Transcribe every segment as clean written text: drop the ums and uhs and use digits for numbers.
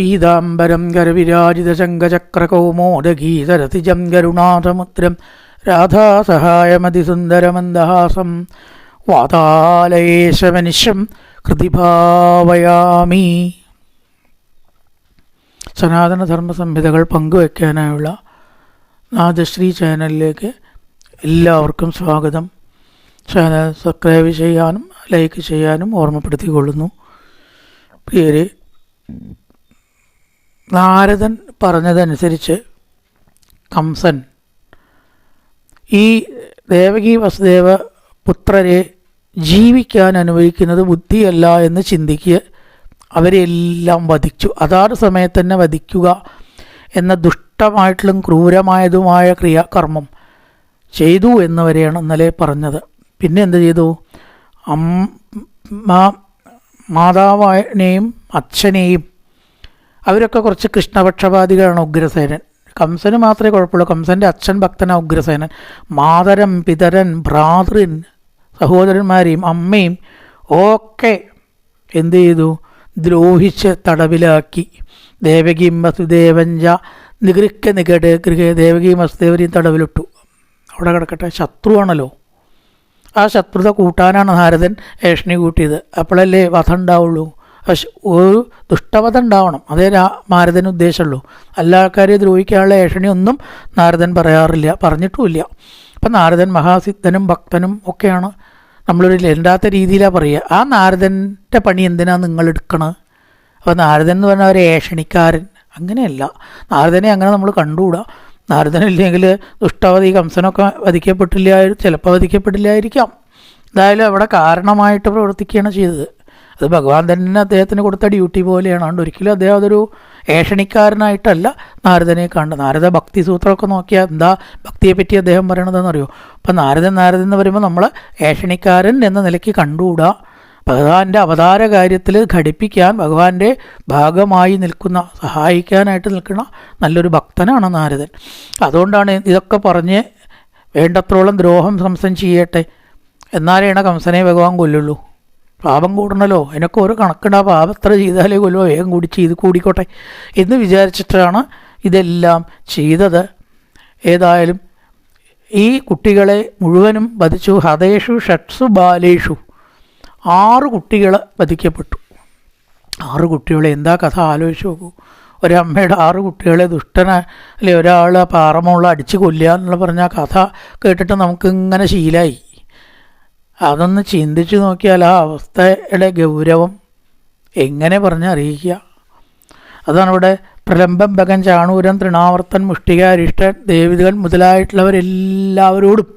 പീതാംബരം ഗരവിരാജിതശങ്കചക്രകൗമോദഗീതരതിജം ഗരുണാസമുദ്രം രാധാസഹായമതിസുന്ദരമന്ദഹാസം വാതാലയേശമനിശം ഹൃദിഭാവയാമി. സനാതനധർമ്മ സംഹിതകൾ പങ്കുവയ്ക്കാനായുള്ള നാദശ്രീ ചാനലിലേക്ക് എല്ലാവർക്കും സ്വാഗതം. ചാനൽ സബ്സ്ക്രൈബ് ചെയ്യാനും ലൈക്ക് ചെയ്യാനും ഓർമ്മപ്പെടുത്തിക്കൊള്ളുന്നു. പ്രിയരെ, നാരദൻ പറഞ്ഞതനുസരിച്ച് കംസൻ ഈ ദേവകി വസുദേവ പുത്രരെ ജീവിക്കാൻ അനുവദിക്കുന്നത് ബുദ്ധിയല്ല എന്ന് ചിന്തിക്കുക അവരെല്ലാം വധിച്ചു. അതാത് സമയത്ത് തന്നെ വധിക്കുക എന്ന ദുഷ്ടമായിട്ടുള്ള ക്രൂരമായതുമായ ക്രിയാകർമ്മം ചെയ്തു എന്നവരെയാണ് ഇന്നലെ പറഞ്ഞത്. പിന്നെ എന്ത് ചെയ്തു? മാതാവിനെയും അച്ഛനെയും അവരൊക്കെ കുറച്ച് കൃഷ്ണപക്ഷപാതികളാണ്. ഉഗ്രസേനൻ, കംസന് മാത്രമേ കുഴപ്പമുള്ളൂ. കംസൻ്റെ അച്ഛൻ ഭക്തനാണ് ഉഗ്രസേനൻ. മാതരം, പിതരൻ, ഭ്രാതൃൻ, സഹോദരന്മാരെയും അമ്മയും ഒക്കെ എന്ത് ചെയ്തു? ദ്രോഹിച്ച് തടവിലാക്കി. ദേവകീം വസുദേവഞ്ച നിഗൃഹ്യ നികട് ഗൃഹ ദേവകീം വസുദേവരെയും തടവിലിട്ടു. അവിടെ കിടക്കട്ടെ, ശത്രുവാണല്ലോ. ആ ശത്രുത കൂട്ടാനാണ് നാരദൻ ഏഷണി കൂട്ടിയത്. അപ്പോഴല്ലേ വധം ഉണ്ടാവുള്ളൂ. ഒരു ദുഷ്ടവധം ഉണ്ടാവണം, അതേ നാരദന് ഉദ്ദേശമുള്ളൂ. എല്ലാ ആൾക്കാരെ ദ്രോഹിക്കാനുള്ള ഏഷണിയൊന്നും നാരദൻ പറയാറില്ല, പറഞ്ഞിട്ടുമില്ല. അപ്പം നാരദൻ മഹാസിദ്ധനും ഭക്തനും ഒക്കെയാണ്. നമ്മളൊരു ലണ്ടാത്ത രീതിയിലാണ് പറയുക. ആ നാരദൻ്റെ പണി എന്തിനാണ് നിങ്ങൾ എടുക്കണത്? അപ്പോൾ നാരദൻ എന്ന് പറഞ്ഞാൽ ഒരു ഏഷണിക്കാരൻ, അങ്ങനെയല്ല. നാരദനെ അങ്ങനെ നമ്മൾ കണ്ടുകൂടാ. നാരദനില്ലെങ്കിൽ ദുഷ്ടവധി കംസനൊക്കെ ചിലപ്പോൾ വധിക്കപ്പെട്ടില്ലായിരിക്കാം. എന്തായാലും അവിടെ കാരണമായിട്ട് പ്രവർത്തിക്കുകയാണ് ചെയ്തത്. അത് ഭഗവാൻ തന്നെ അദ്ദേഹത്തിന് കൊടുത്ത ഡ്യൂട്ടി പോലെയാണ്. അതുകൊണ്ട് ഒരിക്കലും അദ്ദേഹം അതൊരു ഏഷണിക്കാരനായിട്ടല്ല നാരദനെ കണ്ടത്. നാരദ ഭക്തി സൂത്രമൊക്കെ നോക്കിയാൽ എന്താ ഭക്തിയെപ്പറ്റി അദ്ദേഹം പറയണതെന്നറിയോ? അപ്പം നാരദൻ എന്ന് പറയുമ്പോൾ നമ്മൾ ഏഷണിക്കാരൻ എന്ന നിലയ്ക്ക് കണ്ടുകൂടാ. ഭഗവാന്റെ അവതാര കാര്യത്തിൽ ഘടിപ്പിക്കാൻ ഭഗവാന്റെ ഭാഗമായി നിൽക്കുന്ന, സഹായിക്കാനായിട്ട് നിൽക്കുന്ന നല്ലൊരു ഭക്തനാണ് നാരദൻ. അതുകൊണ്ടാണ് ഇതൊക്കെ പറഞ്ഞ് വേണ്ടത്രോളം ദ്രോഹം കംസൻ ചെയ്യട്ടെ, എന്നാലാണ് കംസനെ ഭഗവാൻ കൊല്ലുള്ളൂ. പാപം കൂടണല്ലോ, അതിനൊക്കെ ഓരോ കണക്കുണ്ട്. ആ പാപം എത്ര ചെയ്താലേ കൊല്ലുമോ, വേഗം കൂടിക്കോട്ടെ എന്ന് വിചാരിച്ചിട്ടാണ് ഇതെല്ലാം ചെയ്തത്. ഏതായാലും ഈ കുട്ടികളെ മുഴുവനും വധിച്ചു. ഹതേഷു ഷട്സു ബാലേഷു 6 കുട്ടികൾ വധിക്കപ്പെട്ടു. 6 കുട്ടികളെ എന്താ കഥ ആലോചിച്ച് നോക്കൂ. ഒരമ്മയുടെ 6 കുട്ടികളെ അല്ലെ ഒരാൾ പാറമുള്ള അടിച്ച് കൊല്ലുക എന്നുള്ള പറഞ്ഞ കഥ കേട്ടിട്ട് നമുക്കിങ്ങനെ ശീലമായി. അതൊന്ന് ചിന്തിച്ച് നോക്കിയാൽ ആ അവസ്ഥയുടെ ഗൗരവം എങ്ങനെ പറഞ്ഞറിയിക്കുക. അതാണ് ഇവിടെ പ്രലംബം ഭഗൻ ചാണൂരൻ തൃണാവർത്തൻ മുഷ്ടിക അരിഷ്ടൻ ദേവിതകൻ മുതലായിട്ടുള്ളവരെല്ലാവരോടും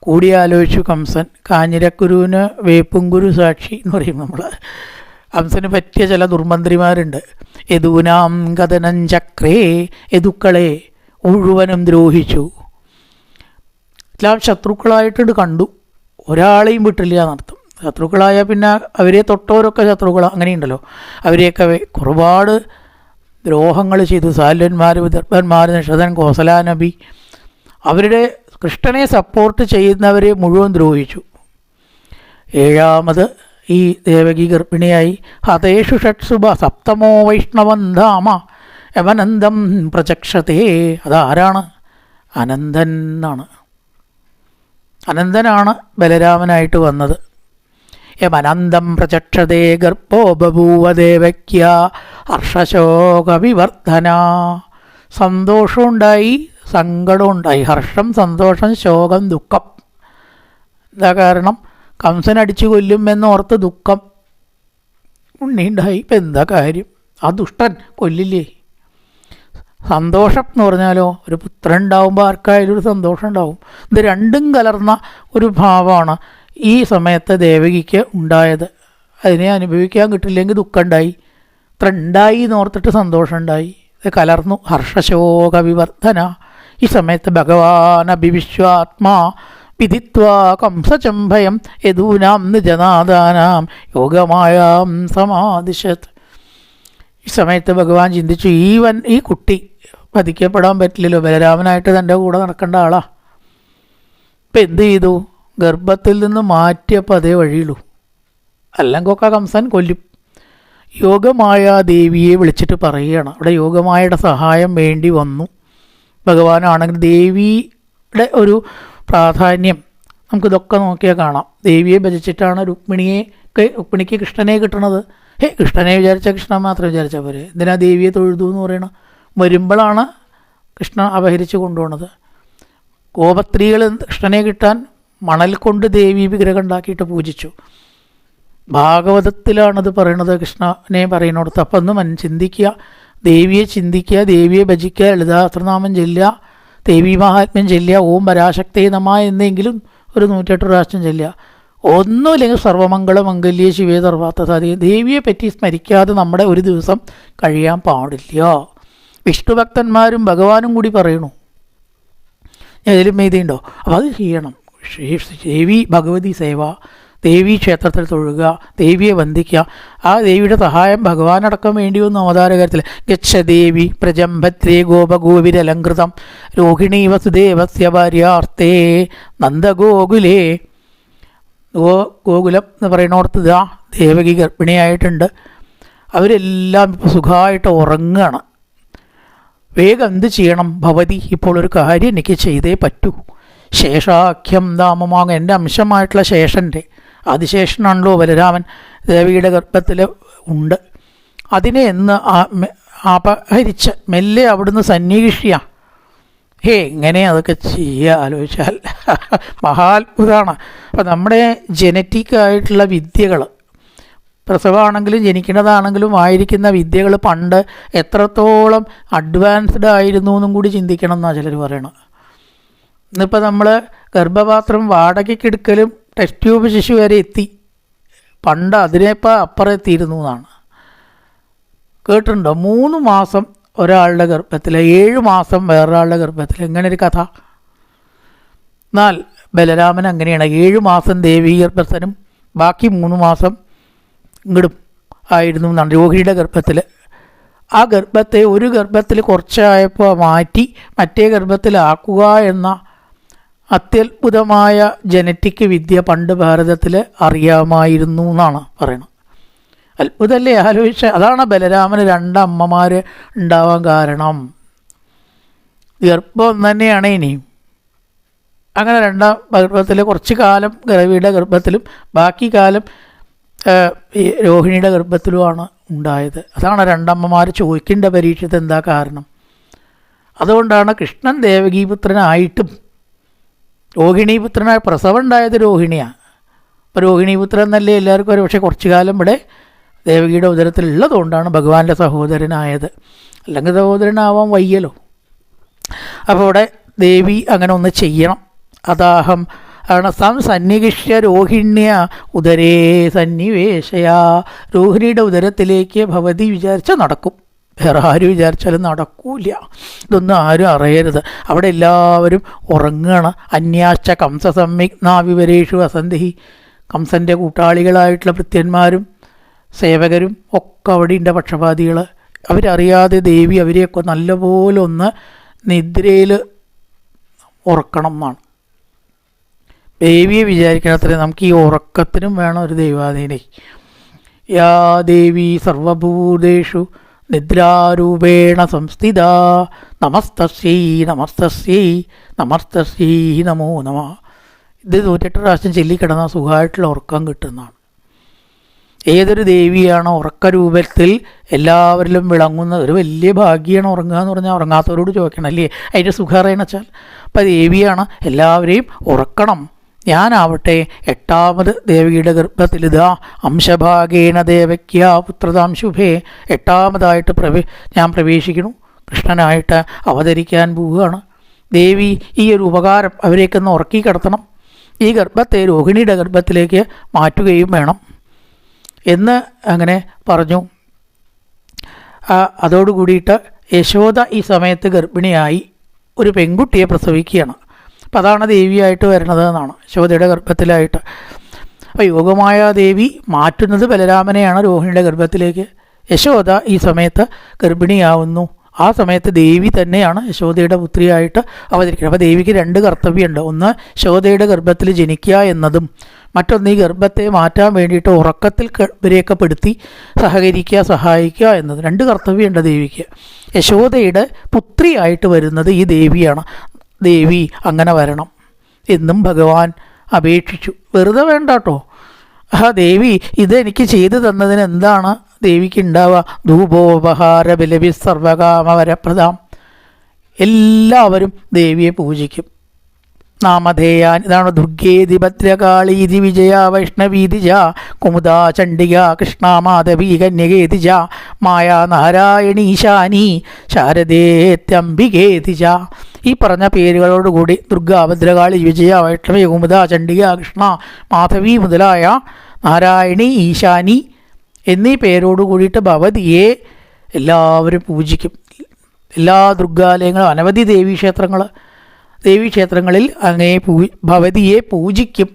കൂടിയാലോചിച്ചു കംസൻ. കാഞ്ഞിരക്കുരുവിന് വേപ്പുംകുരു സാക്ഷി എന്ന് പറയും നമ്മൾ. കംസന് പറ്റിയ ചില ദുർമന്ത്രിമാരുണ്ട്. യദൂനാം കഥനം ചക്രേ, യദുക്കളെ മുഴുവനും ദ്രോഹിച്ചു. എല്ലാം ശത്രുക്കളായിട്ടുണ്ട് കണ്ടു. ഒരാളെയും വിട്ടില്ല എന്നർത്ഥം. ശത്രുക്കളായാൽ പിന്നെ അവരെ തൊട്ടവരൊക്കെ ശത്രുക്കൾ, അങ്ങനെയുണ്ടല്ലോ. അവരെയൊക്കെ ഒരുപാട് ദ്രോഹങ്ങൾ ചെയ്തു. സാല്യന്മാർ, വിദർഭന്മാർ, നിഷധൻ, കോസലാനബി, അവരുടെ കൃഷ്ണനെ സപ്പോർട്ട് ചെയ്യുന്നവരെ മുഴുവൻ ദ്രോഹിച്ചു. 7ാമത് ഈ ദേവകി ഗർഭിണിയായി. ഹതേഷു ഷട്സുഭ സപ്തമോ വൈഷ്ണവന്ധാമ യമനന്ദം പ്രചക്ഷതേ. അതാരാണ്? അനന്തൻ എന്നാണ്. അനന്തനാണ് ബലരാമനായിട്ട് വന്നത്. യമനന്തം പ്രചക്ഷതേ ഗർഭോ ബഭൂവ ദേവക്യ ഹർഷശോകവിവർദ്ധന. സന്തോഷമുണ്ടായി, സങ്കടമുണ്ടായി. ഹർഷം, സന്തോഷം, ശോകം, ദുഃഖം. എന്താ കാരണം? കംസൻ അടിച്ചു കൊല്ലും എന്നോർത്ത് ദുഃഖം ഉണ്ണിയുണ്ടായി. ഇപ്പം എന്താ കാര്യം? ആ ദുഷ്ടൻ കൊല്ലില്ലേ? സന്തോഷം എന്ന് പറഞ്ഞാലോ, ഒരു പുത്രൻ ഉണ്ടാവുമ്പോൾ ആർക്കായാലും ഒരു സന്തോഷം ഉണ്ടാവും. ഇത് രണ്ടും കലർന്ന ഒരു ഭാവമാണ് ഈ സമയത്ത് ദേവകിക്ക് ഉണ്ടായത്. അതിനെ അനുഭവിക്കാൻ കിട്ടില്ലെങ്കിൽ ദുഃഖം ഉണ്ടായി. ഇത്ര ഉണ്ടായി എന്നോർത്തിട്ട് സന്തോഷം ഉണ്ടായി. ഇത് കലർന്നു. ഹർഷശോക വിവർദ്ധന. ഈ സമയത്ത് ഭഗവാൻ അഭിവിശ്വാത്മാ വിധിത്വാ കംസചംഭയം യദൂനാം നിജനാദാനാം യോഗമായാം സമാദിശത്. ഈ സമയത്ത് ഭഗവാൻ ചിന്തിച്ചു, ഈ കുട്ടി വധിക്കപ്പെടാൻ പറ്റില്ലല്ലോ, ബലരാമനായിട്ട് തൻ്റെ കൂടെ നടക്കേണ്ട ആളാ. ഇപ്പം എന്ത് ചെയ്തു? ഗർഭത്തിൽ നിന്ന് മാറ്റിയപ്പോൾ അതേ വഴിയുള്ളൂ. അല്ലെങ്കിൽ ഒക്കെ കംസൻ കൊല്ലും. യോഗമായ ദേവിയെ വിളിച്ചിട്ട് പറയുകയാണ്. അവിടെ യോഗമായയുടെ സഹായം വേണ്ടി വന്നു. ഭഗവാനാണെങ്കിൽ ദേവിയുടെ ഒരു പ്രാധാന്യം നമുക്കിതൊക്കെ നോക്കിയാൽ കാണാം. ദേവിയെ ഭജിച്ചിട്ടാണ് രുക്മിണിക്ക് കൃഷ്ണനെ കിട്ടണത്. കൃഷ്ണനെ വിചാരിച്ചാൽ കൃഷ്ണൻ മാത്രം വിചാരിച്ചാൽ പോരെ, എന്തിനാ ദേവിയെ തൊഴുതു എന്ന് പറയണം? വരുമ്പോഴാണ് കൃഷ്ണൻ അപഹരിച്ച് കൊണ്ടുപോണത്. ഗോപസ്ത്രീകൾ കൃഷ്ണനെ കിട്ടാൻ മണൽ കൊണ്ട് ദേവി വിഗ്രഹം ഉണ്ടാക്കിയിട്ട് പൂജിച്ചു. ഭാഗവതത്തിലാണത് പറയണത്, കൃഷ്ണനെ പറയുന്നിടത്ത്. അപ്പം ഒന്ന് ചിന്തിക്കുക, ദേവിയെ ചിന്തിക്കുക, ദേവിയെ ഭജിക്കുക, ലളിതാസഹസ്രനാമം ചൊല്ലുക, ദേവീ മഹാത്മ്യം ചൊല്ലുക, ഓം പരാശക്തേ നമഃ എന്നെങ്കിലും ഒരു 108 പ്രാവശ്യം ചൊല്ലുക. ഒന്നുമില്ലെങ്കിൽ സർവമംഗള മംഗല്യേ ശിവേ സർവാർത്ഥസാധികേ. ദേവിയെ പറ്റി സ്മരിക്കാതെ നമ്മുടെ ഒരു ദിവസം കഴിയാൻ പാടില്ല. വിഷ്ണുഭക്തന്മാരും ഭഗവാനും കൂടി പറയണു. ഏതിലും മെയ്തിയുണ്ടോ? അപ്പോൾ അത് ചെയ്യണം. ദേവി ഭഗവതി സേവ, ദേവീ ക്ഷേത്രത്തിൽ തൊഴുക, ദേവിയെ വന്ദിക്കുക. ആ ദേവിയുടെ സഹായം ഭഗവാനടക്കം വേണ്ടി വന്നു അവതാരകാര്യത്തിൽ. ഗച്ഛ ദേവി പ്രജംഭദ്രേ ഗോപഗോപിരലങ്കൃതം രോഹിണീ വസുദേവസ്യ ഭാര്യാർത്തേ നന്ദഗോകുലേ. ഗോകുലം എന്ന് പറയുന്നിടത്ത് ഇതാ ദേവകി ഗർഭിണിയായിട്ടുണ്ട്. അവരെല്ലാം സുഖമായിട്ട് ഉറങ്ങുകയാണ്. വേഗം എന്ത് ചെയ്യണം? ഭവതി, ഇപ്പോൾ ഒരു കാര്യം എനിക്ക് ചെയ്തേ പറ്റൂ. ശേഷാഖ്യം ധാമമാങ്ങ, എൻ്റെ അംശമായിട്ടുള്ള ശേഷൻ്റെ, ആദിശേഷനാണല്ലോ ബലരാമൻ, ദേവിയുടെ ഗർഭത്തിൽ ഉണ്ട്. അതിനെ എന്ന് അപഹരിച്ച് മെല്ലെ അവിടുന്ന് സന്നിവേഷ്യ. എങ്ങനെ അതൊക്കെ ചെയ്യുക ആലോചിച്ചാൽ മഹാത്ഭുതമാണ്. അപ്പം നമ്മുടെ ജനറ്റിക്കായിട്ടുള്ള വിദ്യകൾ, പ്രസവമാണെങ്കിലും ജനിക്കുന്നതാണെങ്കിലും ആയിരിക്കുന്ന വിദ്യകൾ പണ്ട് എത്രത്തോളം അഡ്വാൻസ്ഡ് ആയിരുന്നു എന്നും കൂടി ചിന്തിക്കണം എന്നാണ് ചിലർ പറയണം. ഇന്നിപ്പോൾ നമ്മൾ ഗർഭപാത്രം വാടകയ്ക്ക് എടുക്കലും ടെസ്റ്റ് ട്യൂബ് ശിശു വരെ എത്തി. പണ്ട് അതിനേപ്പോൾ അപ്പുറം എത്തിയിരുന്നു എന്നാണ് കേട്ടിട്ടുണ്ടോ? 3 മാസം ഒരാളുടെ ഗർഭത്തിൽ, 7 മാസം വേറൊരാളുടെ ഗർഭത്തിൽ. ഇങ്ങനെ ഒരു കഥ. എന്നാൽ ബലരാമൻ അങ്ങനെയാണ്. 7 മാസം ദേവീ ഗർഭസ്ഥനും ബാക്കി 3 മാസം ഇങ്ങടും ആയിരുന്നു എന്നാണ് രോഹിണിയുടെ ഗർഭത്തിൽ. ആ ഗർഭത്തെ ഒരു ഗർഭത്തിൽ കുറച്ചായപ്പോൾ മാറ്റി മറ്റേ ഗർഭത്തിലാക്കുക എന്ന അത്യത്ഭുതമായ ജനറ്റിക് വിദ്യ പണ്ട് ഭാരതത്തിൽ അറിയാമായിരുന്നു എന്നാണ് പറയുന്നത്. അത്ഭുതമല്ലേ ആലോചിച്ച്? അതാണ് ബലരാമന് 2 അമ്മമാർ ഉണ്ടാവാൻ കാരണം. ഗർഭം തന്നെയാണ് ഇനിയും. അങ്ങനെ 2ാം ഗർഭത്തിൽ കുറച്ച് കാലം ദേവിയുടെ ഗർഭത്തിലും ബാക്കി കാലം രോഹിണിയുടെ ഗർഭത്തിലുമാണ് ഉണ്ടായത്. അതാണ് 2 അമ്മമാർ ചോദിക്കേണ്ട പരീക്ഷത്ത് എന്താ കാരണം. അതുകൊണ്ടാണ് കൃഷ്ണൻ ദേവകീപുത്രനായിട്ടും രോഹിണീപുത്രനായ പ്രസവം ഉണ്ടായത് രോഹിണിയാണ്. അപ്പോൾ രോഹിണീപുത്രൻ എന്നല്ലേ എല്ലാവർക്കും ഒരു, പക്ഷേ കുറച്ചു കാലം ഇവിടെ ദേവകിയുടെ ഉദരത്തിലുള്ളതുകൊണ്ടാണ് ഭഗവാന്റെ സഹോദരനായത്. അല്ലെങ്കിൽ സഹോദരനാവാൻ വയ്യല്ലോ. അപ്പോൾ ഇവിടെ ദേവി അങ്ങനെ ഒന്ന് ചെയ്യണം. അതാഹം ആണ് സന്നിവിഷ്യ രോഹിണ്യ ഉദരേ സന്നിവേശയാ. രോഹിണിയുടെ ഉദരത്തിലേക്ക് ഭവതി വിചാരിച്ചാൽ നടക്കും, വേറെ ആരും വിചാരിച്ചാലും നടക്കൂല. ഇതൊന്നും ആരും അറിയരുത്. അവിടെ എല്ലാവരും ഉറങ്ങുകയാണ്. അന്യാശ്ച കംസ സംവിഘ്നാവിവരേഷു വസന്തി. കംസൻ്റെ കൂട്ടാളികളായിട്ടുള്ള ഭൃത്യന്മാരും സേവകരും ഒക്കെ അവിടെ ഉണ്ട്, പക്ഷപാതികൾ. അവരറിയാതെ ദേവി അവരെയൊക്കെ നല്ലപോലെ ഒന്ന് നിദ്രയിൽ ഉറക്കണം എന്നാണ് ദേവിയെ വിചാരിക്കണത്രേ. നമുക്ക് ഈ ഉറക്കത്തിനും വേണം ഒരു ദൈവാധീനെ. യാ ദേവി സർവഭൂതേഷു നിദ്രാരൂപേണ സംസ്ഥിത നമസ്തസ്യൈ നമസ്തസ്യൈ നമസ്തസ്യൈ നമോ നമഃ. ഇത് 108 പ്രാവശ്യം ചൊല്ലിക്കിടന്ന സുഖമായിട്ടുള്ള ഉറക്കം കിട്ടുന്നതാണ്. ഏതൊരു ദേവിയാണോ ഉറക്കരൂപത്തിൽ എല്ലാവരിലും വിളങ്ങുന്ന ഒരു വലിയ ഭാഗ്യമാണ് ഉറങ്ങുക എന്ന് പറഞ്ഞാൽ. ഉറങ്ങാത്തവരോട് ചോദിക്കണം അല്ലേ അതിൻ്റെ സുഖം അറിയണം വെച്ചാൽ. അപ്പം ദേവിയാണ് എല്ലാവരെയും ഉറക്കണം. ഞാനാവട്ടെ 8ാമത് ദേവിയുടെ ഗർഭത്തിൽ ഇതാ അംശഭാഗേന ദേവക്യ പുത്രതാം ശുഭേ 8ാമതായിട്ട് ഞാൻ പ്രവേശിക്കുന്നു. കൃഷ്ണനായിട്ട് അവതരിക്കാൻ പോവുകയാണ്. ദേവി ഈ ഒരു ഉപകാരം അവരെയൊക്കെ ഉറക്കി കിടത്തണം. ഈ ഗർഭത്തെ രോഹിണിയുടെ ഗർഭത്തിലേക്ക് മാറ്റുകയും വേണം എന്ന് അങ്ങനെ പറഞ്ഞു. അതോടുകൂടിയിട്ട് യശോദ ഈ സമയത്ത് ഗർഭിണിയായി ഒരു പെൺകുട്ടിയെ പ്രസവിക്കുകയാണ്. അപ്പം അതാണ് ദേവിയായിട്ട് വരുന്നത് എന്നാണ്, യശോദയുടെ ഗർഭത്തിലായിട്ട്. അപ്പോൾ യോഗമായ ദേവി മാറ്റുന്നത് ബലരാമനെയാണ് രോഹിണിയുടെ ഗർഭത്തിലേക്ക്. യശോദ ഈ സമയത്ത് ഗർഭിണിയാവുന്നു. ആ സമയത്ത് ദേവി തന്നെയാണ് യശോദയുടെ പുത്രിയായിട്ട് അവതരിക്കുന്നത്. അപ്പോൾ ദേവിക്ക് 2 കർത്തവ്യമുണ്ട്. ഒന്ന് യശോദയുടെ ഗർഭത്തിൽ ജനിക്കുക എന്നതും മറ്റൊന്ന് ഈ ഗർഭത്തെ മാറ്റാൻ വേണ്ടിയിട്ട് ഉറക്കത്തിൽ ഇവരെയൊക്കെ പെടുത്തി സഹകരിക്കുക, സഹായിക്കുക എന്നത്. രണ്ട് കർത്തവ്യമുണ്ട് ദേവിക്ക്. യശോദയുടെ പുത്രിയായിട്ട് വരുന്നത് ഈ ദേവിയാണ്. ദേവി അങ്ങനെ വരണം എന്നും ഭഗവാൻ അപേക്ഷിച്ചു. വെറുതെ വേണ്ട കേട്ടോ. ദേവി ഇതെനിക്ക് ചെയ്തു തന്നതിന് എന്താണ് ദേവിക്ക് ഉണ്ടാവുക? ധൂപോപഹാര ബലഭി സർവകാമവരപ്രദാം. എല്ലാവരും ദേവിയെ പൂജിക്കും. നാമധേയാൻ ഇതാണ് ദുർഗേതി ഭദ്രകാളീതി വിജയ വൈഷ്ണവീതിജ കുമുദാ ചണ്ഡിക കൃഷ്ണ മാധവി കന്യകേതിജ മായാ നാരായണി ഈശാനി ശാരദേത്യംബികേതിജ. ഈ പറഞ്ഞ പേരുകളോടുകൂടി ദുർഗ, ഭദ്രകാളി, വിജയ, വൈഷ്ണവി, കുമുദ, ചണ്ഡിക, കൃഷ്ണ, മാധവി മുതലായ നാരായണി, ഈശാനി എന്നീ പേരോട് കൂടിയിട്ട് ഭഗവതിയെ എല്ലാവരും പൂജിക്കും. എല്ലാ ദുർഗാലയങ്ങളും, അനവധി ദേവീക്ഷേത്രങ്ങളിൽ അങ്ങനെ ഭഗവതിയെ പൂജിക്കും.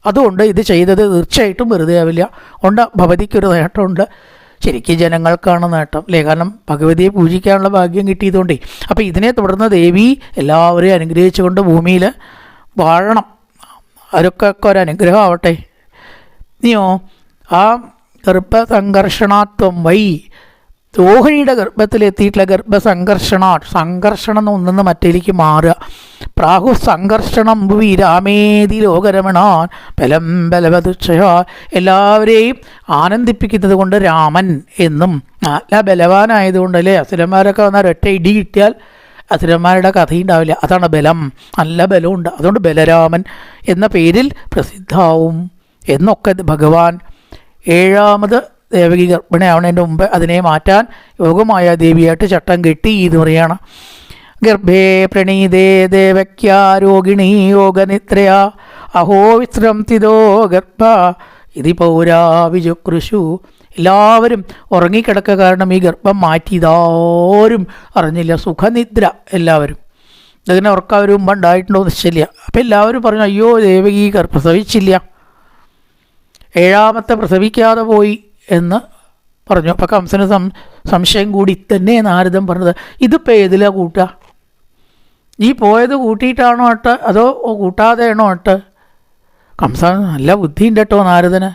അതുകൊണ്ട് ഇത് ചെയ്തത് തീർച്ചയായിട്ടും വെറുതെ ആവില്ല. ഉണ്ട് ഭഗവതിക്കൊരു നേട്ടമുണ്ട്. ശരിക്കും ജനങ്ങൾക്കാണ് നേട്ടം അല്ലേ? കാരണം ഭഗവതിയെ പൂജിക്കാനുള്ള ഭാഗ്യം കിട്ടിയതുകൊണ്ടേ. അപ്പോൾ ഇതിനെ തുടർന്ന് ദേവി എല്ലാവരെയും അനുഗ്രഹിച്ചുകൊണ്ട് ഭൂമിയിൽ വാഴണം. അവരൊക്കെ ഒരനുഗ്രഹം ആവട്ടെ. നീയോ ആ ഗർഭസംഘർഷണാത്വം വൈ രോഹിണിയുടെ ഗർഭത്തിലെത്തിയിട്ടുള്ള സംഘർഷണം ഒന്നെന്ന് മറ്റേലേക്ക് മാറുക. പ്രാഹു സംഘർഷണം ഭുവി രാമേതി ലോകരമണാൻ ബലം ബലവതുക്ഷയ. എല്ലാവരെയും ആനന്ദിപ്പിക്കുന്നത് കൊണ്ട് രാമൻ എന്നും. നല്ല ബലവാനായതുകൊണ്ടല്ലേ അസുരന്മാരൊക്കെ വന്നാൽ ഒറ്റ ഇടി കിട്ടിയാൽ അസുരന്മാരുടെ കഥയുണ്ടാവില്ല. അതാണ് ബലം, നല്ല ബലമുണ്ട്. അതുകൊണ്ട് ബലരാമൻ എന്ന പേരിൽ പ്രസിദ്ധാവും എന്നൊക്കെ ഭഗവാൻ ഏഴാമത് ദേവകി ഗർഭിണിയാവുന്നതിൻ്റെ മുമ്പ് അതിനെ മാറ്റാൻ യോഗമായ ദേവിയായിട്ട് ചട്ടം കെട്ടി എന്ന് പറയാണ്. ഗർഭേ പ്രണീതേ ദേവക്യാരോഗിണീ യോഗനിദ്രയാ അഹോ വിശ്രംതിതോ ഗർഭ ഇതി പൗരാ വിചുക്രുഷു. എല്ലാവരും ഉറങ്ങിക്കിടക്കുക. കാരണം ഈ ഗർഭം മാറ്റിയതാരും അറിഞ്ഞില്ല. സുഖനിദ്ര എല്ലാവരും. ഇതിനെ ഉറക്കം അവർ മുമ്പ് ഉണ്ടായിട്ടുണ്ടോ നിശ്ചയില്ല. അപ്പം എല്ലാവരും പറഞ്ഞു, അയ്യോ ദേവകി പ്രസവിച്ചില്ല, ഏഴാമത്തെ പ്രസവിക്കാതെ പോയി എന്ന് പറഞ്ഞു. അപ്പം കംസന് സംശയം കൂടി. തന്നെ നാരദൻ പറഞ്ഞത്, ഇതിപ്പോൾ ഏതിലാ കൂട്ടുക? ഈ പോയത് കൂട്ടിയിട്ടാണോ ഇട്ട് അതോ കൂട്ടാതെയാണോ ഇട്ട്? കംസൻ നല്ല ബുദ്ധിയുണ്ട് കേട്ടോ നാരദന്.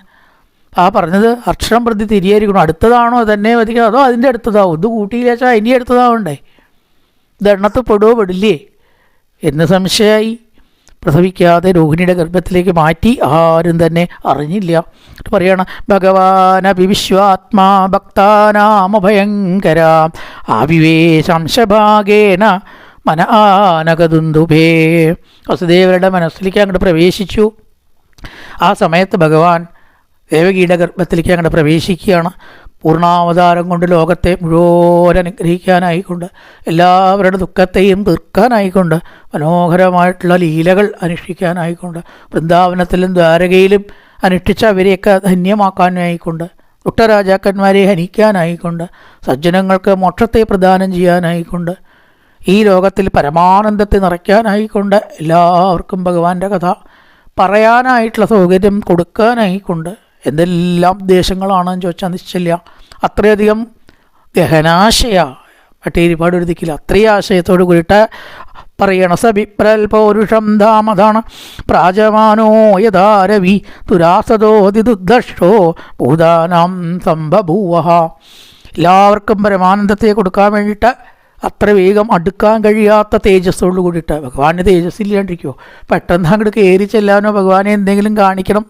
ആ പറഞ്ഞത് അക്ഷരം പ്രതി തിരിയായിരിക്കണം. അടുത്തതാണോ തന്നെ മതിക്കണം അതോ അതിൻ്റെ അടുത്തതാവും? ഇത് കൂട്ടിയില്ല വെച്ചാൽ ഇനി അടുത്തതാവണ്ടേ? ഇത് എണ്ണത്ത് പെടുവോ പെടില്ലേ എന്ന് സംശയമായി. പ്രസവിക്കാതെ രോഹിണിയുടെ ഗർഭത്തിലേക്ക് മാറ്റി. ആരും തന്നെ അറിഞ്ഞില്ല. പറയണം, ഭഗവാനപി വിശ്വാത്മാ ഭക്താനാമഭയങ്കര ആവിവേശംശഭാഗേന മന ആനകദുന്ദുഭേ. വസുദേവരുടെ മനസ്സിലേക്ക് അങ്ങോട്ട് പ്രവേശിച്ചു. ആ സമയത്ത് ഭഗവാൻ ദേവകിയുടെ ഗർഭത്തിലേക്ക് അങ്ങോട്ട് പ്രവേശിക്കുകയാണ്. പൂർണ്ണാവതാരം കൊണ്ട് ലോകത്തെ മുഴുവൻ അനുഗ്രഹിക്കാനായിക്കൊണ്ട് എല്ലാവരുടെ ദുഃഖത്തെയും തീർക്കാനായിക്കൊണ്ട് മനോഹരമായിട്ടുള്ള ലീലകൾ അനുഷ്ഠിക്കാനായിക്കൊണ്ട് വൃന്ദാവനത്തിലും ദ്വാരകയിലും അനുഷ്ഠിച്ച അവരെയൊക്കെ ധന്യമാക്കാനായിക്കൊണ്ട് ദുഷ്ടരാജാക്കന്മാരെ ഹനിക്കാനായിക്കൊണ്ട് സജ്ജനങ്ങൾക്ക് മോക്ഷത്തെ പ്രദാനം ചെയ്യാനായിക്കൊണ്ട് ഈ ലോകത്തിൽ പരമാനന്ദത്തെ നിറയ്ക്കാനായിക്കൊണ്ട് എല്ലാവർക്കും ഭഗവാന്റെ കഥ പറയാനായിട്ടുള്ള സൗകര്യം കൊടുക്കാനായിക്കൊണ്ട് എന്തെല്ലാം ഉദ്ദേശങ്ങളാണെന്ന് ചോദിച്ചാൽ നിശ്ചയില്ല. അത്രയധികം ഗഹനാശയ പട്ടേരിപ്പാട് എഴുതിക്കില്ല. അത്രയും ആശയത്തോട് കൂടിയിട്ട് പറയണ സബിപ്രൽ പൗരുഷം ധാമതാണ് പ്രാജമാനോ യഥാരവി തുരാസദോതിദുദ്ധോ ഭൂതാനാം സംഭഭൂവ. എല്ലാവർക്കും പരമാനന്ദത്തെ കൊടുക്കാൻ വേണ്ടിയിട്ട് അത്ര വേഗം അടുക്കാൻ കഴിയാത്ത തേജസ്സോട് കൂടിയിട്ട്. ഭഗവാന് തേജസ്സില്ലാണ്ടിരിക്കുമോ? പെട്ടെന്ന് അങ്ങോട്ട് കയറി ചെല്ലാനോ ഭഗവാനെ എന്തെങ്കിലും കാണിക്കണം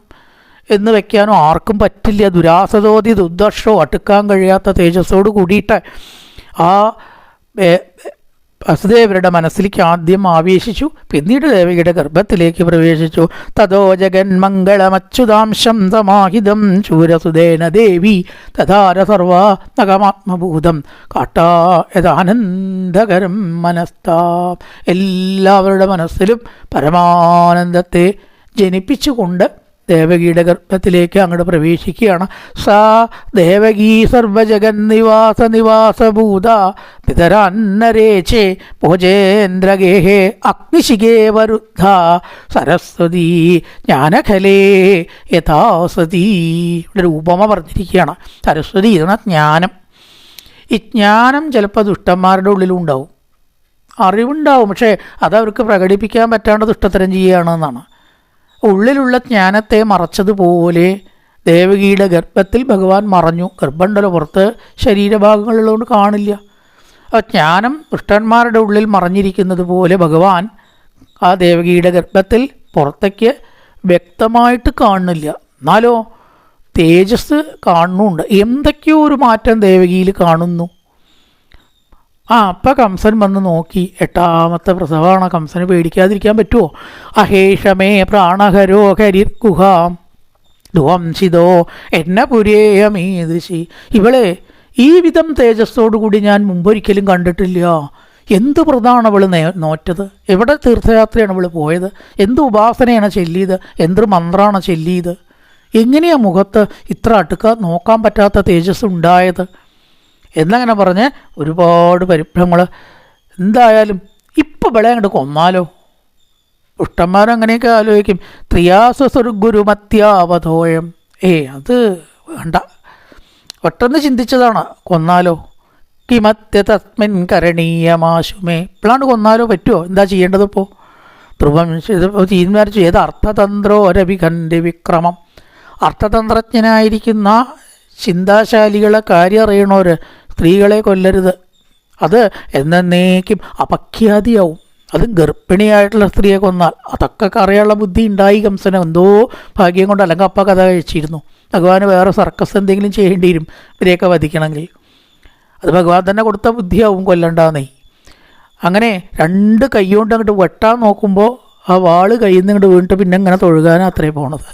എന്ന് വെക്കാനോ ആർക്കും പറ്റില്ല. ദുരാസതോതി ദുർദർഷോ അടുക്കാൻ കഴിയാത്ത തേജസ്സോട് കൂടിയിട്ട് ആ വസുദേവരുടെ മനസ്സിലേക്ക് ആദ്യം ആവേശിച്ചു. പിന്നീട് ദേവിയുടെ ഗർഭത്തിലേക്ക് പ്രവേശിച്ചു. തതോ ജഗന്മംഗളമച്യുതാംശം സമാഹിതം ശൂരസുദേന ദേവി തഥാര സർവാ നഗമാത്മഭൂതം കാട്ടായതാനന്ദകരം മനസ്താം. എല്ലാവരുടെ മനസ്സിലും പരമാനന്ദത്തെ ജനിപ്പിച്ചുകൊണ്ട് ദേവകിയുടെ ഗർഭത്തിലേക്ക് അങ്ങോട്ട് പ്രവേശിക്കുകയാണ്. സാ ദേവകീ സർവജഗന്നിവാസഭൂത പിതരാന്നരേച്ചേ ഭോജേന്ദ്രഗേഹേ അഗ്നിശിഖേ വരുദ്ധ സരസ്വതി ജ്ഞാനഖലേ യഥാസതി. ഇവിടെ ഒരു ഉപമ പറഞ്ഞിരിക്കുകയാണ്. സരസ്വതി എന്ന ജ്ഞാനം. ഈ ജ്ഞാനം ചിലപ്പോൾ ദുഷ്ടന്മാരുടെ ഉള്ളിലുണ്ടാവും, അറിവുണ്ടാവും, പക്ഷേ അതവർക്ക് പ്രകടിപ്പിക്കാൻ പറ്റാണ്ട് ദുഷ്ടത്തരം ചെയ്യുകയാണെന്നാണ്. ഉള്ളിലുള്ള ജ്ഞാനത്തെ മറച്ചതുപോലെ ദേവകിയുടെ ഗർഭത്തിൽ ഭഗവാൻ മറഞ്ഞു. ഗർഭമുണ്ടല്ലോ, പുറത്ത് ശരീരഭാഗങ്ങളുള്ളതുകൊണ്ട് കാണില്ല. ആ ജ്ഞാനം ദുഷ്ടന്മാരുടെ ഉള്ളിൽ മറഞ്ഞിരിക്കുന്നത് പോലെ ഭഗവാൻ ആ ദേവകിയുടെ ഗർഭത്തിൽ പുറത്തേക്ക് വ്യക്തമായിട്ട് കാണുന്നില്ല. എന്നാലോ തേജസ് കാണുന്നുണ്ട്. എന്തൊക്കെയോ ഒരു മാറ്റം ദേവകിയിൽ കാണുന്നു. അപ്പം കംസൻ വന്ന് നോക്കി. 8ാമത്തെ പ്രസവമാണ്. കംസന് പേടിക്കാതിരിക്കാൻ പറ്റുമോ? അഹേഷമേ പ്രാണഹരോ ഹരിർഗുഹാം ധ്വംസിതോ എന്ന പുരേയമീദൃശി. ഇവളെ ഈ വിധം തേജസ്സോടുകൂടി ഞാൻ മുമ്പൊരിക്കലും കണ്ടിട്ടില്ല. എന്ത് വ്രതമാണ് അവൾ നോറ്റത്? എവിടെ തീർത്ഥയാത്രയാണ് അവൾ പോയത്? എന്ത് ഉപാസനയാണ് ചൊല്ലിയത്? എന്ത് മന്ത്രമാണ് ചൊല്ലിയത്? എങ്ങനെയാണ് മുഖത്ത് ഇത്ര അടുക്ക നോക്കാൻ പറ്റാത്ത തേജസ് ഉണ്ടായത് എന്നങ്ങനെ പറഞ്ഞ് ഒരുപാട് പരിഭ്രമങ്ങൾ. എന്തായാലും ഇപ്പം വിള അങ്ങോട്ട് കൊന്നാലോ? ദുഷ്ടന്മാരും അങ്ങനെയൊക്കെ ആലോചിക്കും. ത്രിയാസുർഗുരുമത്യാവധോയം. അത് വേണ്ട, പെട്ടെന്ന് ചിന്തിച്ചതാണ്. കൊന്നാലോ? കിമത്യ തസ്മിൻ കരണീയമാശുമേ. ഇപ്പോഴാണ് കൊന്നാലോ പറ്റുമോ? എന്താ ചെയ്യേണ്ടത്? ഇപ്പോൾ ധ്രുവം തീരുമാനിച്ചു. ഏത് അർത്ഥതന്ത്രോരഭിഖണ്ഡി വിക്രമം. അർത്ഥതന്ത്രജ്ഞനായിരിക്കുന്ന ചിന്താശാലികളെ കാര്യം അറിയണവർ സ്ത്രീകളെ കൊല്ലരുത്. അത് എന്നേക്കും അപഖ്യാതിയാവും. അതും ഗർഭിണിയായിട്ടുള്ള സ്ത്രീയെ കൊന്നാൽ. അതൊക്കെ അറിയാനുള്ള ബുദ്ധി ഉണ്ടായി കംസന്. എന്തോ ഭാഗ്യം കൊണ്ട്. അല്ലെങ്കിൽ അപ്പ കഥ കഴിച്ചിരുന്നു. ഭഗവാന് വേറെ സർക്കസ് എന്തെങ്കിലും ചെയ്യേണ്ടി വരും ഇവരെയൊക്കെ വധിക്കണമെങ്കിൽ. അത് ഭഗവാൻ തന്നെ കൊടുത്ത ബുദ്ധിയാവും കൊല്ലണ്ടാന്നേ. അങ്ങനെ 2 കൈകൊണ്ട് അങ്ങോട്ട് വെട്ടാൻ നോക്കുമ്പോൾ ആ വാള് കയ്യിൽ നിന്ന് ഇങ്ങോട്ട് വീണിട്ട് പിന്നെ ഇങ്ങനെ തൊഴുകാനാണ് അത്രേ പോണത്.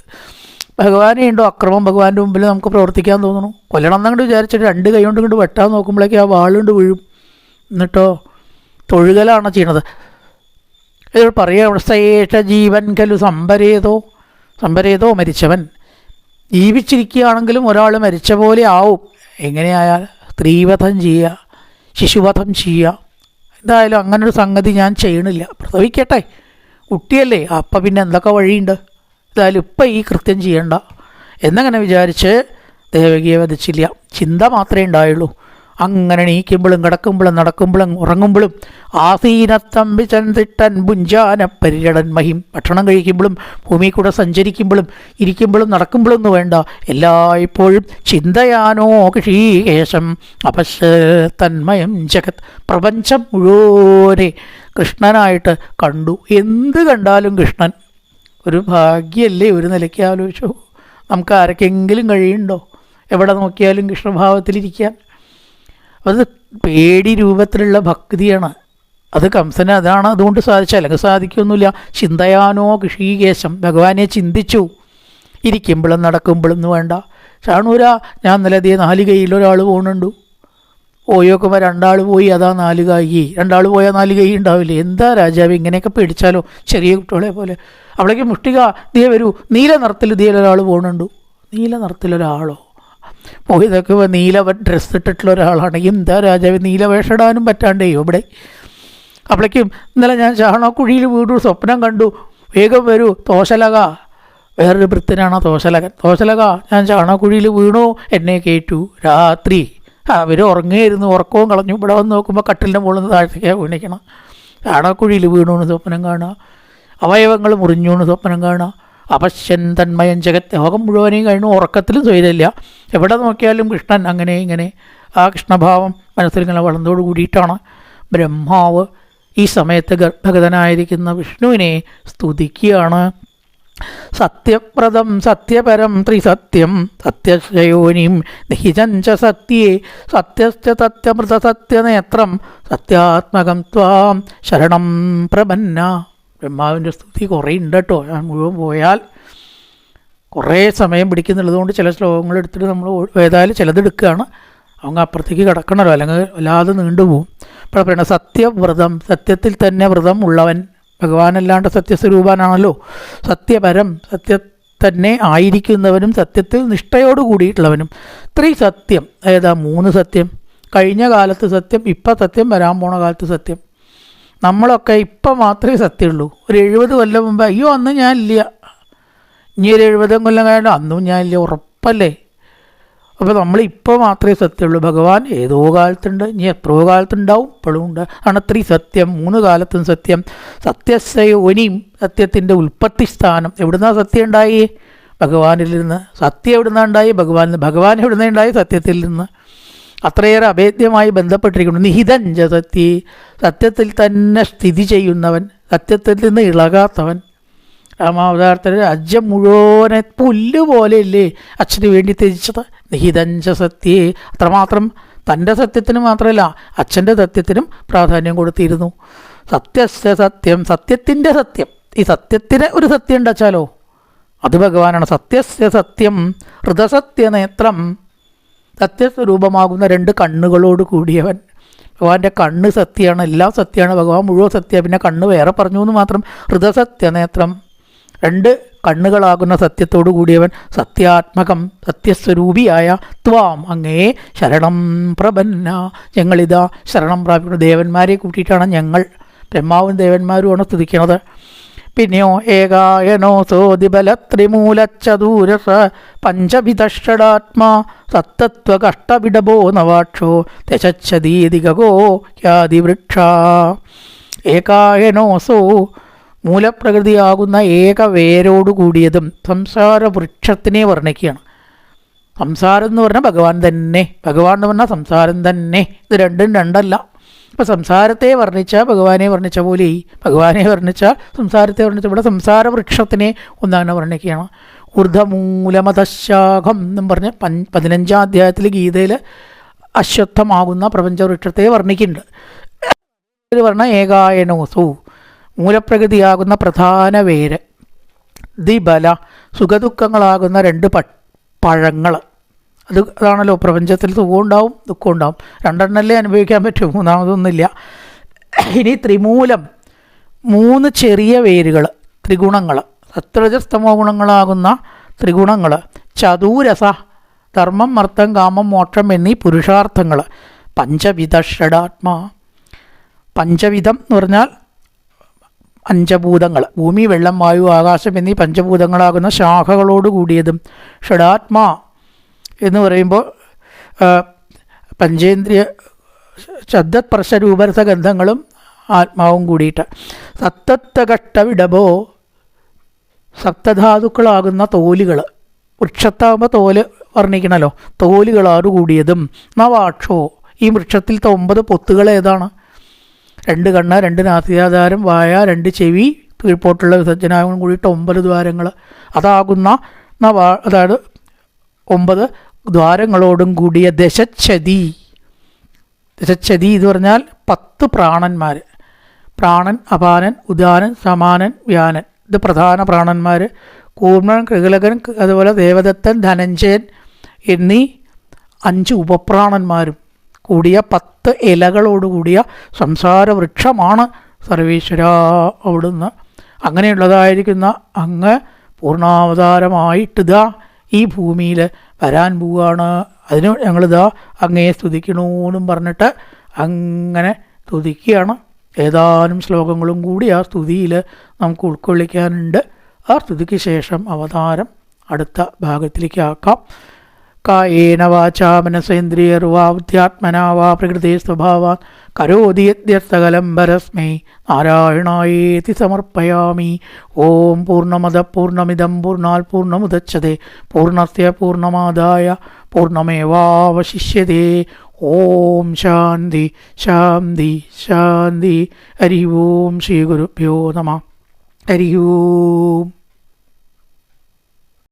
ഭഗവാനെ ഉണ്ടോ അക്രമം ഭഗവാന്റെ മുമ്പിൽ നമുക്ക് പ്രവർത്തിക്കാൻ തോന്നുന്നു? കൊല്ലണം എന്നങ്ങോട്ട് വിചാരിച്ചിട്ട് 2 കൈ കൊണ്ട് ഇങ്ങോട്ട് വെട്ടാൻ നോക്കുമ്പോഴേക്കും ആ വാളുകൊണ്ട് വീഴും. എന്നിട്ടോ തൊഴുകലാണ് ചെയ്യണത്. ഇത് പറയുക, സയേഷ ജീവൻ കലു സംഭരേതോ മരിച്ചവൻ. ജീവിച്ചിരിക്കുകയാണെങ്കിലും ഒരാൾ മരിച്ച പോലെ ആവും. എങ്ങനെയായാൽ സ്ത്രീവധം ചെയ്യുക, ശിശുവധം ചെയ്യുക. എന്തായാലും അങ്ങനൊരു സംഗതി ഞാൻ ചെയ്യണില്ല. പ്രസവിക്കട്ടെ, കുട്ടിയല്ലേ, അപ്പം പിന്നെ എന്തൊക്കെ വഴിയുണ്ട്. എന്തായാലും ഇപ്പം ഈ കൃത്യം ചെയ്യണ്ട എന്നങ്ങനെ വിചാരിച്ച് ദേവകിയെ വധിച്ചില്ല. ചിന്ത മാത്രമേ ഉണ്ടായുള്ളൂ. അങ്ങനെ നീക്കുമ്പോഴും കിടക്കുമ്പോഴും നടക്കുമ്പോഴും ഉറങ്ങുമ്പോഴും ആസീനത്തമ്പി ചന്തിട്ടൻ പുഞ്ചാന പരിരടൻ മഹിം. ഭക്ഷണം കഴിക്കുമ്പോഴും ഭൂമി കൂടെ സഞ്ചരിക്കുമ്പോഴും ഇരിക്കുമ്പോഴും നടക്കുമ്പോഴും ഒന്നും വേണ്ട, എല്ലായ്പ്പോഴും ചിന്തയാനോ കൃഷീകേശം അപശ്യ തന്മയം ജഗത്. പ്രപഞ്ചം മുഴുവനെ കൃഷ്ണനായിട്ട് കണ്ടു. എന്ത് കണ്ടാലും കൃഷ്ണൻ. ഒരു ഭാഗ്യമല്ലേ ഒരു നിലയ്ക്ക് ആലോചിച്ചു. നമുക്ക് ആരൊക്കെങ്കിലും കഴിയുന്നുണ്ടോ എവിടെ നോക്കിയാലും കൃഷ്ണഭാവത്തിലിരിക്കാൻ? അത് പേടി രൂപത്തിലുള്ള ഭക്തിയാണ്. അത് കംസന് അതാണ് അതുകൊണ്ട് സാധിച്ചാൽ. അല്ലെങ്കിൽ സാധിക്കൊന്നുമില്ല. ചിന്തയാനോ കൃഷീകേശം. ഭഗവാനെ ചിന്തിച്ചു. ഇരിക്കുമ്പോഴും നടക്കുമ്പോഴും ഒന്നും വേണ്ട. ചാണൂര ഞാൻ നിലതിയെ 4 കൈയിൽ ഒരാൾ പോകുന്നുണ്ട്. പോയോക്കുമ്പോൾ 2 ആൾ പോയി, അതാ 4 കൈ. 2 ആൾ പോയാൽ 4 കൈ ഉണ്ടാവില്ലേ? എന്താ രാജാവ് ഇങ്ങനെയൊക്കെ പേടിച്ചാലോ? ചെറിയ കുട്ടികളെ പോലെ. അവളേക്ക് മുഷ്ടിക ദിയെ വരൂ, നീല നിറത്തിൽ ദിയയിലൊരാൾ പോകുന്നുണ്ട്. നീല നിറത്തിലൊരാളോ? പോയതൊക്കെ നീല ഡ്രസ്സ് ഇട്ടിട്ടുള്ള ഒരാളാണെങ്കിൽ എന്താ രാജാവ് നീല വേഷടാനും പറ്റാണ്ടേയോ ഇവിടെ? അപ്പോഴേക്കും ഇന്നലെ ഞാൻ ചാണകക്കുഴിയിൽ വീടു സ്വപ്നം കണ്ടു. വേഗം വരൂ തോശലക. വേറൊരു വൃത്തിനാണ് തോശലകൻ. തോശലക, ഞാൻ ചാണകക്കുഴിയിൽ വീണു, എന്നെ കയറ്റു. രാത്രി അവർ ഉറങ്ങിയായിരുന്നു, ഉറക്കവും കളഞ്ഞു. ഇവിടെ വന്ന് നോക്കുമ്പോൾ കട്ടിലിൻ്റെ മുകളിൽ നിന്ന് താഴത്തേക്കാണ് വീണിക്കണം. ചാണകക്കുഴിയിൽ വീണു എന്ന് സ്വപ്നം കാണുക. അവയവങ്ങൾ മുറിഞ്ഞു എന്ന് സ്വപ്നം കാണുക. അപശ്യൻ തന്മയം ജഗത്ത്. ലോകം മുഴുവനെയും കഴിഞ്ഞു. ഉറക്കത്തിലും സ്വൈരമില്ല. എവിടെ നോക്കിയാലും കൃഷ്ണൻ. അങ്ങനെ ഇങ്ങനെ ആ കൃഷ്ണഭാവം മനസ്സിലിങ്ങനെ വളർന്നോട് കൂടിയിട്ടാണ് ബ്രഹ്മാവ് ഈ സമയത്ത് ഗർഭഗതനായിരിക്കുന്ന വിഷ്ണുവിനെ സ്തുതിക്കുകയാണ്. സത്യപ്രദം സത്യപരം ത്രിസത്യം സത്യശയോനിം നിഹിജഞ്ച സത്യേ സത്യസ്ഥ സത്യമൃത സത്യനേത്രം സത്യാത്മകം ത്വാം ശരണം പ്രപന്ന. ബ്രഹ്മാവിൻ്റെ സ്തുതി കുറേ ഉണ്ട് കേട്ടോ. ഞാൻ മുഴുവൻ പോയാൽ കുറേ സമയം പിടിക്കുന്നുള്ളതുകൊണ്ട് ചില ശ്ലോകങ്ങൾ എടുത്തിട്ട് നമ്മൾ ഏതായാലും ചിലതെടുക്കുകയാണ്. அவங்க അപ്പുറത്തേക്ക് കിടക്കണമല്ലോ, അല്ലെങ്കിൽ വല്ലാതെ നീണ്ടുപോകും. ഇപ്പോൾ പറയുന്നത് സത്യവ്രതം, സത്യത്തിൽ തന്നെ വ്രതം ഉള്ളവൻ. ഭഗവാനല്ലാണ്ട് സത്യസ്വരൂപനാണല്ലോ. സത്യപരം, തന്നെ ആയിരിക്കുന്നവനും സത്യത്തിൽ നിഷ്ഠയോട് കൂടിയിട്ടുള്ളവനും. ത്രിസത്യം, ഏതാ 3 സത്യം. കഴിഞ്ഞ കാലത്ത് സത്യം, ഇപ്പം സത്യം, വരാൻ പോണ കാലത്ത് സത്യം. നമ്മളൊക്കെ ഇപ്പം മാത്രമേ സത്യമുള്ളൂ. ഒരു 70 കൊല്ലം മുമ്പ് അയ്യോ അന്ന് ഞാനില്ല, ഇനി ഒരു 70 കൊല്ലം കഴിഞ്ഞാൽ അന്നും ഞാനില്ല, ഉറപ്പല്ലേ? അപ്പോൾ നമ്മളിപ്പോൾ മാത്രമേ സത്യമുള്ളൂ. ഭഗവാൻ ഏതോ കാലത്തുണ്ട്, ഇനി എത്രയോ കാലത്തുണ്ടാവും, ഇപ്പോഴും ഉണ്ട്. ആണ് ത്രിസത്യം, 3 കാലത്തും സത്യം. സത്യസ്യോനിയും, സത്യത്തിൻ്റെ ഉൽപ്പത്തി സ്ഥാനം. എവിടുന്നാണ് സത്യം ഉണ്ടായി? ഭഗവാനിൽ നിന്ന്. സത്യം എവിടുന്നാണ് ഉണ്ടായി? ഭഗവാനിൽ നിന്ന്. ഭഗവാൻ എവിടുന്ന ഉണ്ടായി? സത്യത്തിൽ നിന്ന്. അത്രയേറെ അഭേദ്യമായി ബന്ധപ്പെട്ടിരിക്കുന്നു. നിഹിതഞ്ച സത്യ, സത്യത്തിൽ തന്നെ സ്ഥിതി ചെയ്യുന്നവൻ, സത്യത്തിൽ നിന്ന് ഇളകാത്തവൻ. രാമാവതാരത്തിൽ അജ്ജം മുഴുവനെ പുല്ല് പോലെയല്ലേ അച്ഛന് വേണ്ടി ത്യജിച്ചത്. നിഹിതഞ്ച സത്യേ, അത്രമാത്രം തൻ്റെ സത്യത്തിന് മാത്രമല്ല അച്ഛൻ്റെ സത്യത്തിനും പ്രാധാന്യം കൊടുത്തിരുന്നു. സത്യസ്യ സത്യം, സത്യത്തിൻ്റെ സത്യം. ഈ സത്യത്തിന് ഒരു സത്യം ഉണ്ടാച്ചാലോ അത് ഭഗവാനാണ്. സത്യസ്യ സത്യം ഹൃദസത്യനേത്രം, സത്യസ്വരൂപമാകുന്ന 2 കണ്ണുകളോട് കൂടിയവൻ. ഭഗവാന്റെ കണ്ണ് സത്യമാണ്, എല്ലാം സത്യമാണ്. ഭഗവാൻ മുഴുവൻ സത്യം, പിന്നെ കണ്ണ് വേറെ പറഞ്ഞു എന്ന് മാത്രം. ഹൃദസത്യനേത്രം, 2 കണ്ണുകളാകുന്ന സത്യത്തോടു കൂടിയവൻ. സത്യാത്മകം, സത്യസ്വരൂപിയായ ത്വാം, അങ്ങേ ശരണം പ്രപന്ന, ഞങ്ങളിതാ ശരണം പ്രാപിക്കുന്നു. ദേവന്മാരെ കൂട്ടിയിട്ടാണ് ഞങ്ങൾ, ബ്രഹ്മാവും ദേവന്മാരുമാണ് സ്തുതിക്കുന്നത്. പിന്നെയോ ഏകായനോ സോദിബലത്രിമൂലച്ചദൂരസ പഞ്ചവിധഷടാത്മാ സത്തത്വകഷ്ടവിടഭോ നവാക്ഷോ ദശച്ഛദീതികോ യാതിവൃക്ഷ. ഏകായനോസോ, മൂലപ്രകൃതിയാകുന്ന ഏക വേരോട് കൂടിയതും. സംസാര വൃക്ഷത്തിനെ വർണ്ണിക്കുകയാണ്. സംസാരം എന്ന് പറഞ്ഞാൽ ഭഗവാൻ തന്നെ, ഭഗവാൻ എന്ന് പറഞ്ഞാൽ സംസാരം തന്നെ. ഇത് രണ്ടും രണ്ടല്ല. അപ്പോൾ സംസാരത്തെ വർണ്ണിച്ചാൽ ഭഗവാനെ വർണ്ണിച്ച പോലെ, ഭഗവാനെ വർണ്ണിച്ചാൽ സംസാരത്തെ വർണ്ണിച്ച ഇവിടെ സംസാര വൃക്ഷത്തിനെ ഒന്നാണ് വർണ്ണിക്കുകയാണ്. ഊർധമൂലമതശാഖം എന്നും പറഞ്ഞ് 15-ാം അധ്യായത്തിൽ ഗീതയിൽ അശ്വത്ഥമാകുന്ന പ്രപഞ്ചവൃക്ഷത്തെ വർണ്ണിക്കുന്നുണ്ട്. ഇത് പറഞ്ഞാൽ ഏകായനോസു, മൂലപ്രകൃതിയാകുന്ന പ്രധാന വേര്. ദിബല, സുഖദുഃഖങ്ങളാകുന്ന 2 പഴങ്ങൾ. അതാണല്ലോ പ്രപഞ്ചത്തിൽ സുഖവും ഉണ്ടാവും ദുഃഖവും ഉണ്ടാവും. 2 അനുഭവിക്കാൻ പറ്റും, മൂന്നാമതൊന്നുമില്ല. ഇനി ത്രിമൂലം, 3 ചെറിയ വേരുകൾ, ത്രിഗുണങ്ങൾ, സത്വരജസ്തമോ ഗുണങ്ങളാകുന്ന ത്രിഗുണങ്ങൾ. ചതുരസ, ധർമ്മം അർത്ഥം കാമം മോക്ഷം എന്നീ പുരുഷാർത്ഥങ്ങൾ. പഞ്ചവിധ ഷഡാത്മാ, പഞ്ചവിധം എന്ന് പറഞ്ഞാൽ പഞ്ചഭൂതങ്ങൾ, ഭൂമി വെള്ളം വായു ആകാശം എന്നീ പഞ്ചഭൂതങ്ങളാകുന്ന ശാഖകളോട് കൂടിയതും. ഷഡാത്മാ എന്ന് പറയുമ്പോൾ പഞ്ചേന്ദ്രിയ ശബ്ദസ്പർശരൂപരസ ഗന്ധങ്ങളും ആത്മാവും കൂടിയിട്ട്. സത്തത്വകഷ്ടവിടഭോ, സപ്തധാതുക്കളാകുന്ന തോലുകൾ. വൃക്ഷത്താകുമ്പോൾ തോല് വർണ്ണിക്കണമല്ലോ, തോലുകളോട് കൂടിയതും. നവാക്ഷോ, ഈ വൃക്ഷത്തിലത്തെ 9 പൊത്തുകൾ ഏതാണ്? 2 കണ്ണ്, 2 നാസികാധാരം, വായ, 2 ചെവി, കീഴ്പോട്ടുള്ള വിസർജനാവും കൂടിയിട്ട് 9 ദ്വാരങ്ങൾ. അതാകുന്ന അതായത് 9 ദ്വാരങ്ങളോടും കൂടിയ ദശച്ഛതി. ദശച്ഛതി എന്ന് പറഞ്ഞാൽ 10 പ്രാണന്മാർ. പ്രാണൻ, അപാനൻ, ഉദാനൻ, സമാനൻ, വ്യാനൻ. ഇത് പ്രധാന പ്രാണന്മാർ. കൂർമ്മൻ, കൃകലകൻ, അതുപോലെ ദേവദത്തൻ, ധനഞ്ജയൻ എന്നീ 5 ഉപപ്രാണന്മാരും കൂടിയ 10 ഇലകളോടുകൂടിയ സംസാര വൃക്ഷമാണ് സർവേശ്വര അവിടുന്ന്. അങ്ങനെയുള്ളതായിരിക്കുന്ന അങ്ങ് പൂർണ്ണാവതാരമായിട്ടിതാ ഈ ഭൂമിയിൽ വരാൻ പോവുകയാണ്. അതിന് ഞങ്ങളിതാ അങ്ങയെ സ്തുതിക്കണമെന്നും പറഞ്ഞിട്ട് അങ്ങനെ സ്തുതിക്കുകയാണ്. ഏതാനും ശ്ലോകങ്ങളും കൂടി ആ സ്തുതിയിൽ നമുക്ക് ഉൾക്കൊള്ളിക്കാനുണ്ട്. ആ സ്തുതിക്ക് ശേഷം അവതാരം അടുത്ത ഭാഗത്തിലേക്ക് ആക്കാം. കായേന വാചാ മനസേന്ദ്രിയർവാ ബുദ്ധ്യാത്മനാ വാ പ്രകൃതി സ്വഭാവാൻ കരോതി യദ്യസകലം പരസ്മൈ നാരായണായേതി സമർപ്പയാമി. ഓം പൂർണ്ണമദ പൂർണ്ണമിദം പൂർണ്ണാത് പൂർണ്ണമുദച്യതേ പൂർണ്ണസ്യ പൂർണ്ണമാദായ പൂർണ്ണമേവാവശിഷ്യതേ. ഓം ശാന്തി ശാന്തി ശാന്തി. ഹരി ഓം ശ്രീ ഗുരുഭ്യോ നമഃ. ഹരി ഓം.